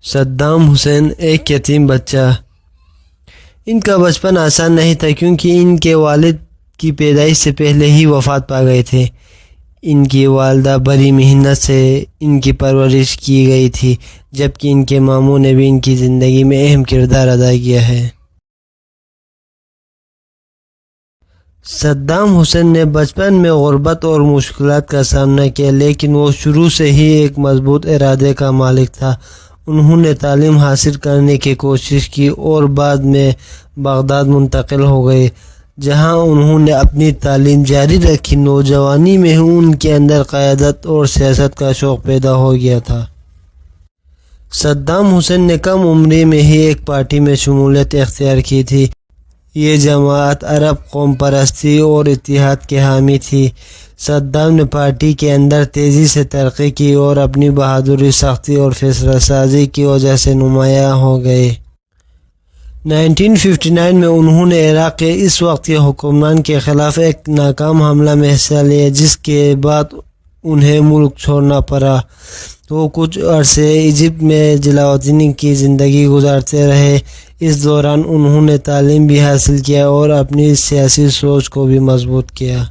Saddam Hussein ایک یتیم بچہ۔ ان کا بچپن آسان نہیں تھا کیونکہ ان کے والد کی پیدائش سے پہلے ہی وفات پا گئے تھے۔ ان کی والدہ بڑی محنت سے ان کی پرورش کی گئی تھی، جبکہ ان کے ماموں نے بھی ان کی زندگی میں اہم کردار ادا کیا ہے۔ صدام حسین نے بچپن میں غربت اور مشکلات کا سامنا کیا، لیکن وہ شروع سے ہی ایک مضبوط ارادے کا مالک تھا۔ انہوں نے تعلیم حاصل کرنے کی کوشش کی اور بعد میں بغداد منتقل ہو گئے، جہاں انہوں نے اپنی تعلیم جاری رکھی۔ نوجوانی میں ان کے اندر قیادت اور سیاست کا شوق پیدا ہو گیا تھا۔ صدام حسین نے کم عمری میں ہی ایک پارٹی میں شمولیت اختیار کی تھی۔ یہ جماعت عرب قوم پرستی اور اتحاد کے حامی تھی۔ صدام نے پارٹی کے اندر تیزی سے ترقی کی اور اپنی بہادری، سختی اور فیصلہ سازی کی وجہ سے نمایاں ہو گئے۔ 1959 میں انہوں نے عراق کے اس وقت کے حکمران کے خلاف ایک ناکام حملہ میں حصہ لیا، جس کے بعد انہیں ملک چھوڑنا پڑا۔ وہ کچھ عرصے ایجپٹ میں جلاوطنی کی زندگی گزارتے رہے۔ اس دوران انہوں نے تعلیم بھی حاصل کیا اور اپنی سیاسی سوچ کو بھی مضبوط کیا۔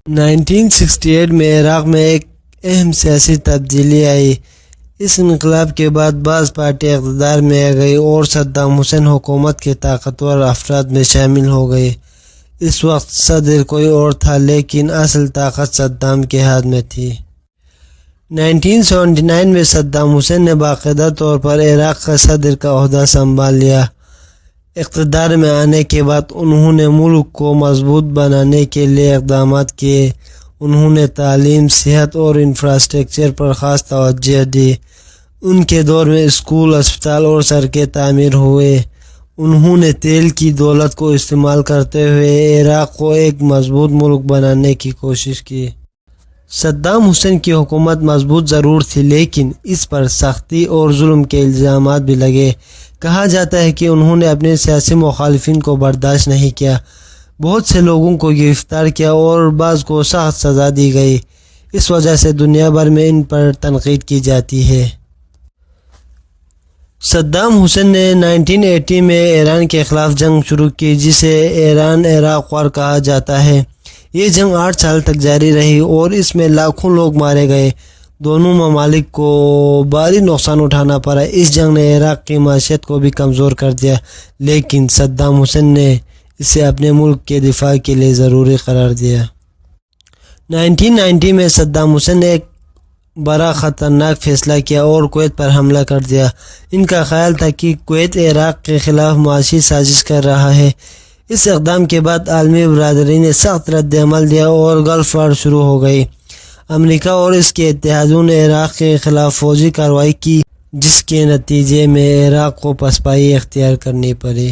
1968 میں عراق میں ایک اہم سیاسی تبدیلی آئی۔ اس انقلاب کے بعد بعض پارٹی اقتدار میں آ گئی اور صدام حسین حکومت کے طاقتور افراد میں شامل ہو گئے۔ اس وقت صدر کوئی اور تھا، لیکن اصل طاقت صدام کے ہاتھ میں تھی۔ 1979 میں صدام حسین نے باقاعدہ طور پر عراق کا صدر کا عہدہ سنبھال لیا۔ اقتدار میں آنے کے بعد انہوں نے ملک کو مضبوط بنانے کے لیے اقدامات کیے۔ انہوں نے تعلیم، صحت اور انفراسٹرکچر پر خاص توجہ دی۔ ان کے دور میں اسکول، اسپتال اور سڑکیں تعمیر ہوئے۔ انہوں نے تیل کی دولت کو استعمال کرتے ہوئے عراق کو ایک مضبوط ملک بنانے کی کوشش کی۔ صدام حسین کی حکومت مضبوط ضرور تھی، لیکن اس پر سختی اور ظلم کے الزامات بھی لگے۔ کہا جاتا ہے کہ انہوں نے اپنے سیاسی مخالفین کو برداشت نہیں کیا، بہت سے لوگوں کو گرفتار کیا اور بعض کو سخت سزا دی گئی۔ اس وجہ سے دنیا بھر میں ان پر تنقید کی جاتی ہے۔ صدام حسین نے 1980 میں ایران کے خلاف جنگ شروع کی، جسے ایران عراق وار کہا جاتا ہے۔ یہ جنگ 8 سال تک جاری رہی اور اس میں لاکھوں لوگ مارے گئے۔ دونوں ممالک کو بھاری نقصان اٹھانا پڑا۔ اس جنگ نے عراق کی معیشت کو بھی کمزور کر دیا، لیکن صدام حسین نے اسے اپنے ملک کے دفاع کے لیے ضروری قرار دیا۔ 1990 میں صدام حسین نے ایک بڑا خطرناک فیصلہ کیا اور کویت پر حملہ کر دیا۔ ان کا خیال تھا کہ کویت عراق کے خلاف معاشی سازش کر رہا ہے۔ اس اقدام کے بعد عالمی برادری نے سخت رد عمل دیا اور گلف وار شروع ہو گئی۔ امریکہ اور اس کے اتحادیوں نے عراق کے خلاف فوجی کارروائی کی، جس کے نتیجے میں عراق کو پسپائی اختیار کرنی پڑی۔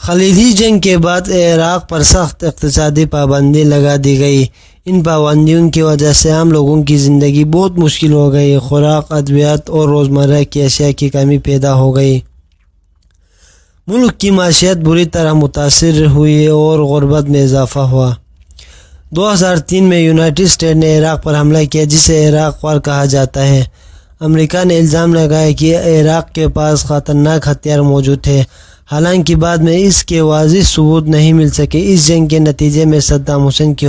خلیجی جنگ کے بعد عراق پر سخت اقتصادی پابندی لگا دی گئی۔ ان پابندیوں کی وجہ سے عام لوگوں کی زندگی بہت مشکل ہو گئی۔ خوراک، ادویات اور روزمرہ کی اشیاء کی کمی پیدا ہو گئی۔ ملک کی معیشت بری طرح متاثر ہوئی اور غربت میں اضافہ ہوا۔ 2003 میں یونائٹڈ اسٹیٹ نے عراق پر حملہ کیا، جسے عراق وار کہا جاتا ہے۔ امریکہ نے الزام لگایا کہ عراق کے پاس خطرناک ہتھیار موجود تھے، حالانکہ بعد میں اس کے واضح ثبوت نہیں مل سکے۔ اس جنگ کے نتیجے میں صدام حسین کی